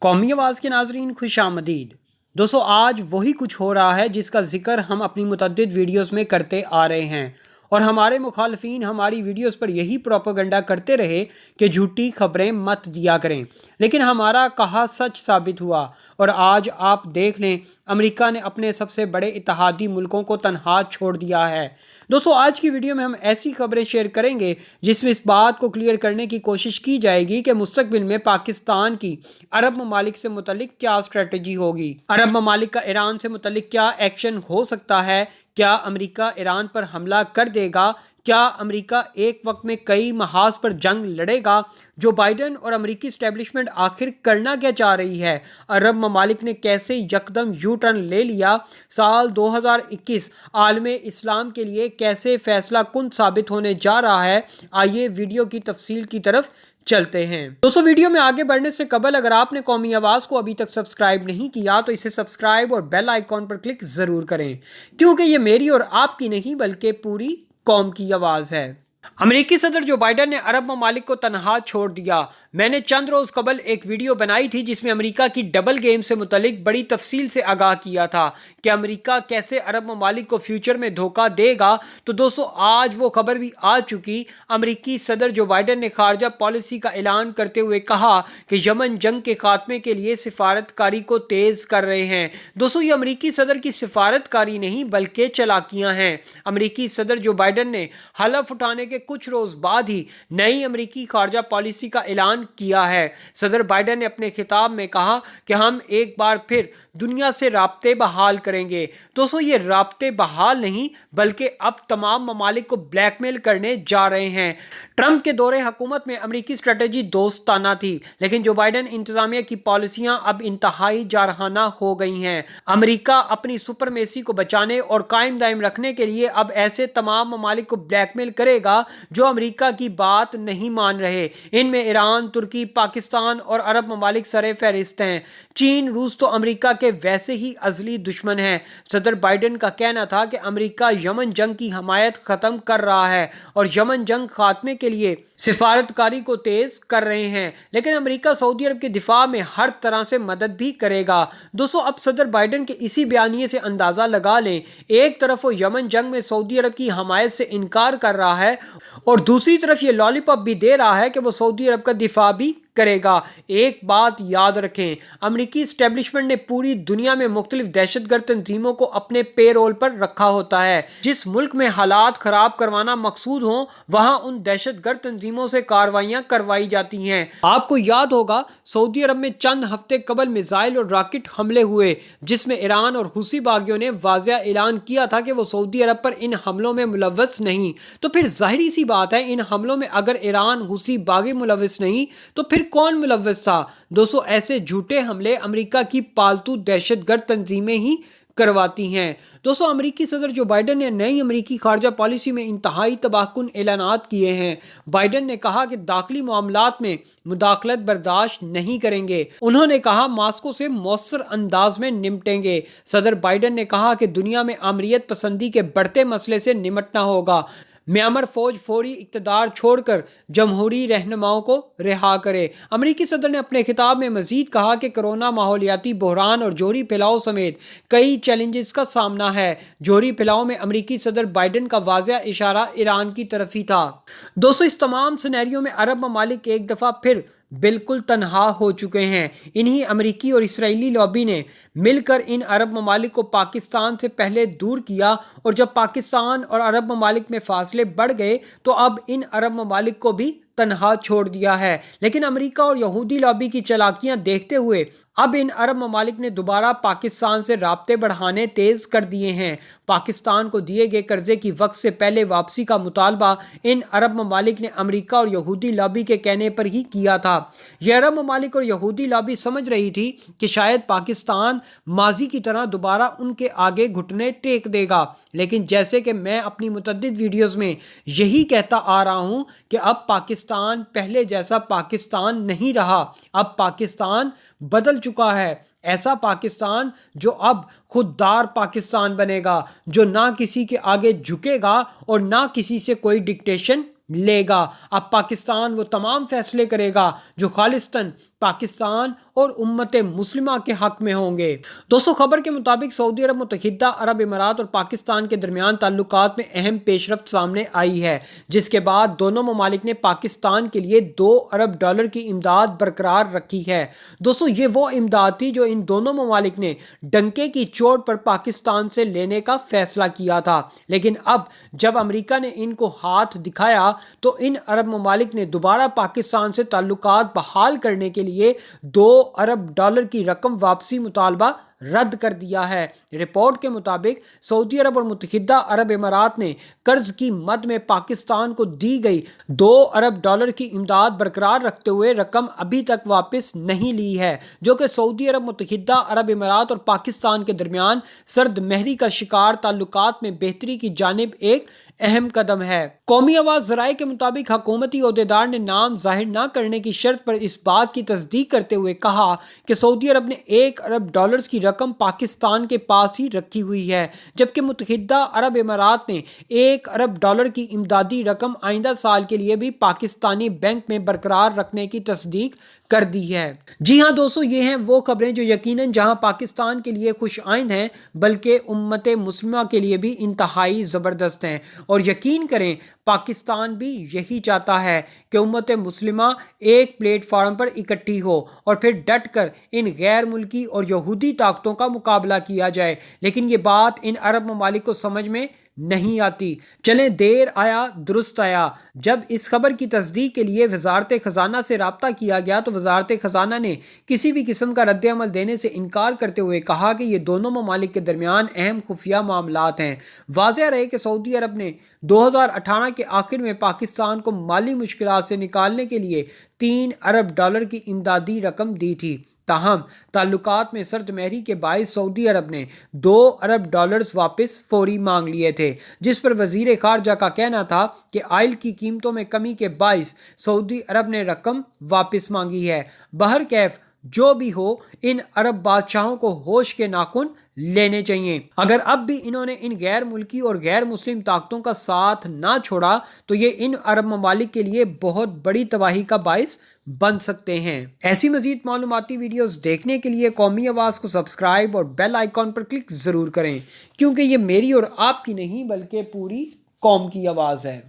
قومی آواز کے ناظرین خوش آمدید۔ دوستو آج وہی کچھ ہو رہا ہے جس کا ذکر ہم اپنی متعدد ویڈیوز میں کرتے آ رہے ہیں، اور ہمارے مخالفین ہماری ویڈیوز پر یہی پروپیگنڈا کرتے رہے کہ جھوٹی خبریں مت دیا کریں، لیکن ہمارا کہا سچ ثابت ہوا، اور آج آپ دیکھ لیں امریکہ نے اپنے سب سے بڑے اتحادی ملکوں کو تنہا چھوڑ دیا ہے۔ دوستو آج کی ویڈیو میں ہم ایسی خبریں شیئر کریں گے جس میں اس بات کو کلیئر کرنے کی کوشش کی جائے گی کہ مستقبل میں پاکستان کی عرب ممالک سے متعلق کیا اسٹریٹجی ہوگی، عرب ممالک کا ایران سے متعلق کیا ایکشن ہو سکتا ہے، کیا امریکہ ایران پر حملہ کر دے گا، کیا امریکہ ایک وقت میں کئی محاذ پر جنگ لڑے گا، جو بائیڈن اور امریکی اسٹیبلشمنٹ آخر کرنا کیا چاہ رہی ہے، عرب ممالک نے کیسے یکدم یو ٹرن لے لیا، سال 2021 عالم اسلام کے لیے کیسے فیصلہ کن ثابت ہونے جا رہا ہے۔ آئیے ویڈیو کی تفصیل کی طرف چلتے ہیں۔ دوستو ویڈیو میں آگے بڑھنے سے قبل اگر آپ نے قومی آواز کو ابھی تک سبسکرائب نہیں کیا تو اسے سبسکرائب اور بیل آئیکن پر کلک ضرور کریں، کیونکہ یہ میری اور آپ کی نہیں بلکہ پوری قوم کی آواز ہے۔ امریکی صدر جو بائیڈن نے عرب ممالک کو تنہا چھوڑ دیا۔ میں نے چند روز قبل ایک ویڈیو بنائی تھی جس میں امریکہ کی ڈبل گیم سے متعلق بڑی تفصیل سے آگاہ کیا تھا کہ امریکہ کیسے عرب ممالک کو فیوچر میں دھوکہ دے گا۔ تو دوستو آج وہ خبر بھی آ چکی۔ امریکی صدر جو بائیڈن نے خارجہ پالیسی کا اعلان کرتے ہوئے کہا کہ یمن جنگ کے خاتمے کے لیے سفارت کاری کو تیز کر رہے ہیں۔ دوستو یہ امریکی صدر کی سفارت کاری نہیں بلکہ چالاکیاں ہیں۔ امریکی صدر جو بائیڈن نے حلف اٹھانے کے کچھ روز بعد ہی نئی امریکی خارجہ پالیسی کا اعلان کیا ہے۔ صدر بائیڈن نے اپنے خطاب میں کہا کہ ہم ایک بار پھر دنیا سے رابطے بحال کریں گے۔ دوستو یہ رابطے بحال نہیں بلکہ اب تمام ممالک کو بلیک میل کرنے جا رہے ہیں۔ ٹرمپ کے دور حکومت میں امریکی اسٹریٹجی دوستانہ تھی، لیکن جو بائیڈن انتظامیہ کی پالیسیاں اب انتہائی جارحانہ ہو گئی ہیں۔ امریکہ اپنی سپرمیسی کو بچانے اور قائم دائم رکھنے کے لیے اب ایسے تمام ممالک کو بلیک میل کرے گا جو امریکہ کی بات نہیں مان رہے۔ ان میں ایران، ترکی، پاکستان اور عرب ممالک سر فہرست ہیں۔ چین، روس تو امریکہ کے ویسے ہی ازلی دشمن ہیں۔ صدر بائیڈن کا کہنا تھا کہ امریکہ یمن جنگ کی حمایت ختم کر رہا ہے اور یمن جنگ خاتمے کے لیے سفارت کاری کو تیز کر رہے ہیں، لیکن امریکہ سعودی عرب کے دفاع میں ہر طرح سے مدد بھی کرے گا۔ دوستو اب صدر بائیڈن کے اسی بیانیے سے اندازہ لگا لیں، ایک طرف وہ یمن جنگ میں سعودی عرب کی حمایت سے انکار کر رہا ہے اور دوسری طرف یہ لالی پاپ بھی دے رہا ہے کہ وہ سعودی عرب کا دفاع بھی کرے گا۔ ایک بات یاد رکھیں، امریکی اسٹیبلشمنٹ نے پوری دنیا میں مختلف دہشت گرد تنظیموں کو اپنے پے رول پر رکھا ہوتا ہے۔ جس ملک میں حالات خراب کروانا مقصود ہوں وہاں ان دہشت گرد تنظیموں سے کارروائیاں کروائی جاتی ہیں۔ آپ کو یاد ہوگا سعودی عرب میں چند ہفتے قبل میزائل اور راکٹ حملے ہوئے جس میں ایران اور حوثی باغیوں نے واضح اعلان کیا تھا کہ وہ سعودی عرب پر ان حملوں میں ملوث نہیں۔ تو پھر ظاہری سی بات ہے ان حملوں میں اگر ایران حوثی باغی ملوث نہیں تو پھر کون ملوث تھا؟ دوستو ایسے جھوٹے حملے امریکہ کی پالتو دہشت گرد تنظیمیں ہی کرواتی ہیں۔ دوستو امریکی صدر جو بائیڈن نے نئی امریکی خارجہ پالیسی میں انتہائی تباہ کن اعلانات کیے ہیں۔ بائیڈن نے کہا کہ داخلی معاملات میں مداخلت برداشت نہیں کریں گے۔ انہوں نے کہا ماسکو سے مؤثر انداز میں نمٹیں گے۔ صدر بائیڈن نے کہا کہ دنیا میں آمریت پسندی کے بڑھتے مسئلے سے نمٹنا ہوگا۔ میانمار فوج فوری اقتدار چھوڑ کر جمہوری رہنماؤں کو رہا کرے۔ امریکی صدر نے اپنے خطاب میں مزید کہا کہ کورونا، ماحولیاتی بحران اور جوہری پھیلاؤ سمیت کئی چیلنجز کا سامنا ہے۔ جوہری پھیلاؤ میں امریکی صدر بائیڈن کا واضح اشارہ ایران کی طرف ہی تھا۔ دوستو اس تمام سینیریو میں عرب ممالک ایک دفعہ پھر بالکل تنہا ہو چکے ہیں۔ انہی امریکی اور اسرائیلی لابی نے مل کر ان عرب ممالک کو پاکستان سے پہلے دور کیا، اور جب پاکستان اور عرب ممالک میں فاصلے بڑھ گئے تو اب ان عرب ممالک کو بھی تنہا چھوڑ دیا ہے۔ لیکن امریکہ اور یہودی لابی کی چالاکیاں دیکھتے ہوئے اب ان عرب ممالک نے دوبارہ پاکستان سے رابطے بڑھانے تیز کر دیے ہیں۔ پاکستان کو دیے گئے قرضے کی وقت سے پہلے واپسی کا مطالبہ ان عرب ممالک نے امریکہ اور یہودی لابی کے کہنے پر ہی کیا تھا۔ یہ عرب ممالک اور یہودی لابی سمجھ رہی تھی کہ شاید پاکستان ماضی کی طرح دوبارہ ان کے آگے گھٹنے ٹیک دے گا، لیکن جیسے کہ میں اپنی متعدد ویڈیوز میں یہی کہتا آ رہا ہوں کہ اب پاکستان پہلے جیسا پاکستان نہیں رہا، اب پاکستان بدل چکا ہے۔ ایسا پاکستان جو اب خوددار پاکستان بنے گا، جو نہ کسی کے آگے جھکے گا اور نہ کسی سے کوئی ڈکٹیشن لے گا۔ اب پاکستان وہ تمام فیصلے کرے گا جو خالصتاً پاکستان اور امت مسلمہ کے حق میں ہوں گے۔ دوستو، خبر کے مطابق سعودی عرب، متحدہ عرب امارات اور پاکستان کے درمیان تعلقات میں اہم پیش رفت سامنے آئی ہے، جس کے بعد دونوں ممالک نے پاکستان کے لیے $2 ارب کی امداد برقرار رکھی ہے۔ دوستو، یہ وہ امداد تھی جو ان دونوں ممالک نے ڈنکے کی چوٹ پر پاکستان سے لینے کا فیصلہ کیا تھا، لیکن اب جب امریکہ نے ان کو ہاتھ دکھایا تو ان عرب ممالک نے دوبارہ پاکستان سے تعلقات بحال کرنے کے لیے $2 ارب کی رقم واپسی مطالبہ رد کر دیا ہے۔ رپورٹ کے مطابق سعودی عرب اور متحدہ عرب امارات نے قرض کی مد میں پاکستان کو دی گئی $2 ارب کی امداد برقرار رکھتے ہوئے رقم ابھی تک واپس نہیں لی ہے، جو کہ سعودی عرب، متحدہ عرب امارات اور پاکستان کے درمیان سرد مہری کا شکار تعلقات میں بہتری کی جانب ایک اہم قدم ہے۔ قومی آواز ذرائع کے مطابق حکومتی عہدیدار نے نام ظاہر نہ کرنے کی شرط پر اس بات کی تصدیق کرتے ہوئے کہا کہ سعودی عرب نے $1 ارب کی رقم پاکستان کے پاس ہی رکھی ہوئی ہے، جبکہ متحدہ عرب امارات نے $1 ارب کی امدادی رقم آئندہ سال کے لیے بھی پاکستانی بینک میں برقرار رکھنے کی تصدیق کر دی ہے۔ جی ہاں دوستو، یہ ہیں وہ خبریں جو یقیناً جہاں پاکستان کے لیے خوش آئند ہیں، بلکہ امت مسلمہ کے لیے بھی انتہائی زبردست ہیں، اور یقین کریں پاکستان بھی یہی چاہتا ہے کہ امت مسلمہ ایک پلیٹ فارم پر اکٹھی ہو اور پھر ڈٹ کر ان غیر ملکی اور یہودی طاقتوں کا مقابلہ کیا جائے، لیکن یہ بات ان عرب ممالک کو سمجھ میں نہیں آتی۔ چلیں، دیر آیا درست آیا۔ جب اس خبر کی تصدیق کے لیے وزارت خزانہ سے رابطہ کیا گیا تو وزارت خزانہ نے کسی بھی قسم کا رد عمل دینے سے انکار کرتے ہوئے کہا کہ یہ دونوں ممالک کے درمیان اہم خفیہ معاملات ہیں۔ واضح رہے کہ سعودی عرب نے 2018 کے آخر میں پاکستان کو مالی مشکلات سے نکالنے کے لیے $3 ارب کی امدادی رقم دی تھی، تاہم تعلقات میں سرد مہری کے باعث سعودی عرب نے $2 ارب واپس فوری مانگ لیے تھے، جس پر وزیر خارجہ کا کہنا تھا کہ آئل کی قیمتوں میں کمی کے باعث سعودی عرب نے رقم واپس مانگی ہے۔ بہرکیف جو بھی ہو، ان عرب بادشاہوں کو ہوش کے ناخن لینے چاہیے۔ اگر اب بھی انہوں نے ان غیر ملکی اور غیر مسلم طاقتوں کا ساتھ نہ چھوڑا تو یہ ان عرب ممالک کے لیے بہت بڑی تباہی کا باعث بن سکتے ہیں۔ ایسی مزید معلوماتی ویڈیوز دیکھنے کے لیے قومی آواز کو سبسکرائب اور بیل آئیکن پر کلک ضرور کریں، کیونکہ یہ میری اور آپ کی نہیں بلکہ پوری قوم کی آواز ہے۔